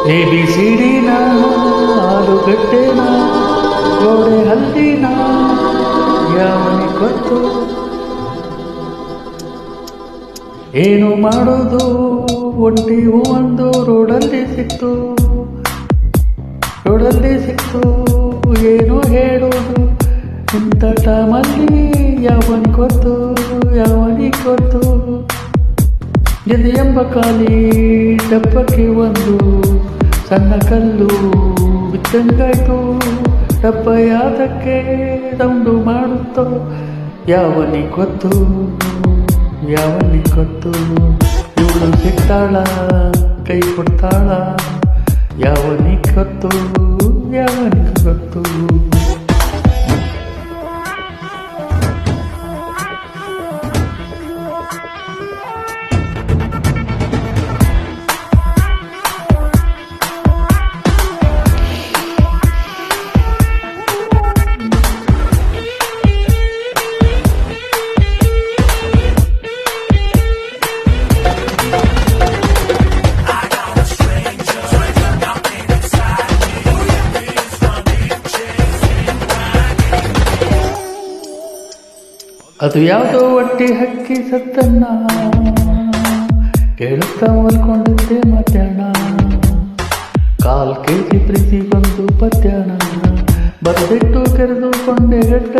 ABCDನ ಆಲೂಗಡ್ಡೆನ ಗೋಡೆ ಹಲ್ಲಿನ ಯಾವನಿ ಗೊತ್ತು ಏನು ಮಾಡೋದು ಒಂಟಿ ಒಂದು ರೋಡಲ್ಲಿ ಸಿಕ್ತು ಏನು ಹೇಳೋದು ಇಂಥ ಟೈಮಲ್ಲಿ ಯಾವನಿ ಗೊತ್ತು ಎದೆ ಎಂಬ ಖಾಲಿ ಡಬ್ಬಕ್ಕೆ ಒಂದು ಸಣ್ಣ ಕಲ್ಲು ಬಿದ್ದಂಗಾಯ್ತು ಡಬ್ಬ ಯಾದಕ್ಕೆ ಸೌಂಡು ಮಾಡುತ್ತೋ ಯಾವನಿ ಗೊತ್ತು ಇವಳು ಸಿಗ್ತಾಳ ಕೈ ಕೊಡ್ತಾಳ ಯಾವನಿ ಗೊತ್ತು ಅದು ಯಾವುದೋ ಒಟ್ಟಿ ಹಕ್ಕಿ ಸತ್ತನ್ನ ಕೇಳುತ್ತಾ ಮಲ್ಕೊಂಡಿದ್ದೆ ಮಧ್ಯಾಹ್ನ KG ಪ್ರೀತಿ ಬಂದು ಪದ್ಯಾನ ಬರೆದಿಟ್ಟು ಕೆರೆದುಕೊಂಡೆ ಗಡ್ಡ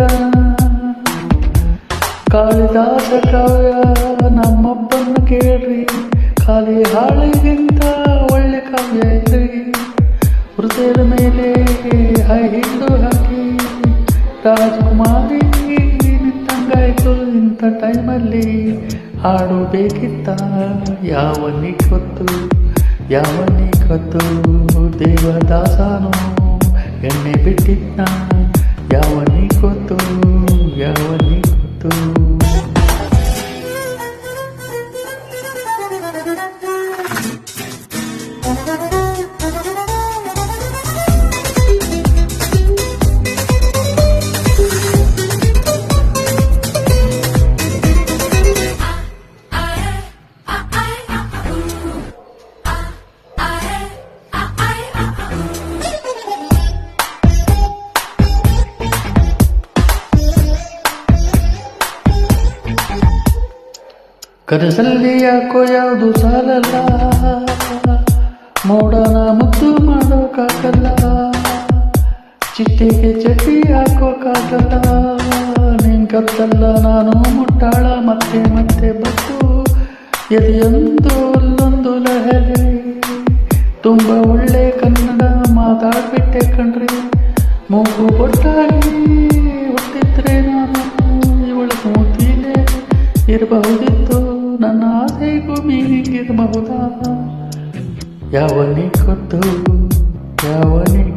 ಕಾಳಿದಾಸ ಕಾವ್ಯ ನಮ್ಮಪ್ಪನ್ನು ಕೇಳ್ರಿ ಖಾಲಿ ಹಾಳಿಗಿಂತ ಒಳ್ಳೆ ಕಾವ್ಯ ಇದ್ರಿ ಹೃದಯದ ಮೇಲೆ ಹಿಡಿದು ಹಾಕಿ ರಾಜಕುಮಾರಿ ನಿಂತಂಗಾಯ್ತು ಇಂಥ ಟೈಮಲ್ಲಿ ಹಾಡು ಬೇಕಿತ್ತ ಯಾವನಿ ಗೊತ್ತು ದೇವದಾಸನು ಎಣ್ಣೆ ಬಿಟ್ಟಿದ್ನ ಯಾವನಿ ಗೊತ್ತು ಕನಸಲ್ಲಿ ಯಾಕೋ ಯಾವುದು ಸಾಲಲ್ಲ ಮೋಡನ ಮುದ್ದು ಮಾಡೋಕ್ಕಾಗಲ್ಲ ಚಿಟ್ಟಿಗೆ ಚಟಿ ಹಾಕೋಕ್ಕಾಗಲ್ಲ ನಿನ್ ಕತ್ತಲ್ಲ ನಾನು ಮುಟ್ಟಾಳ ಮತ್ತೆ ಬತ್ತು ಎದೆಯೊಂದು ಅಲ್ಲೊಂದು ಲಹರಿ ತುಂಬ ಒಳ್ಳೆ ಕನ್ನಡ ಮಾತಾಡ್ಬಿಟ್ಟೆ ಕಣ್ರಿ ಮೂಗು ಬೊಟ್ಟಾಗಿ ಹುಟ್ಟಿದ್ರೆ ನಾನು ಇವಳ ಮೂತಿಲೇ ಇರಬಹುದಿತ್ತು ನನ್ನ ಆಸೆಗೂ ಮೀನಿಗಿರಬಹುದಾ ಯಾವನಿ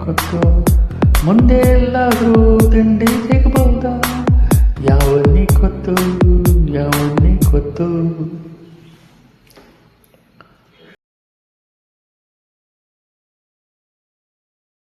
ಗೊತ್ತು ಮುಂದೆ ಎಲ್ಲಾದರೂ ತಿಂಡಿ ಸಿಗಬಹುದಾ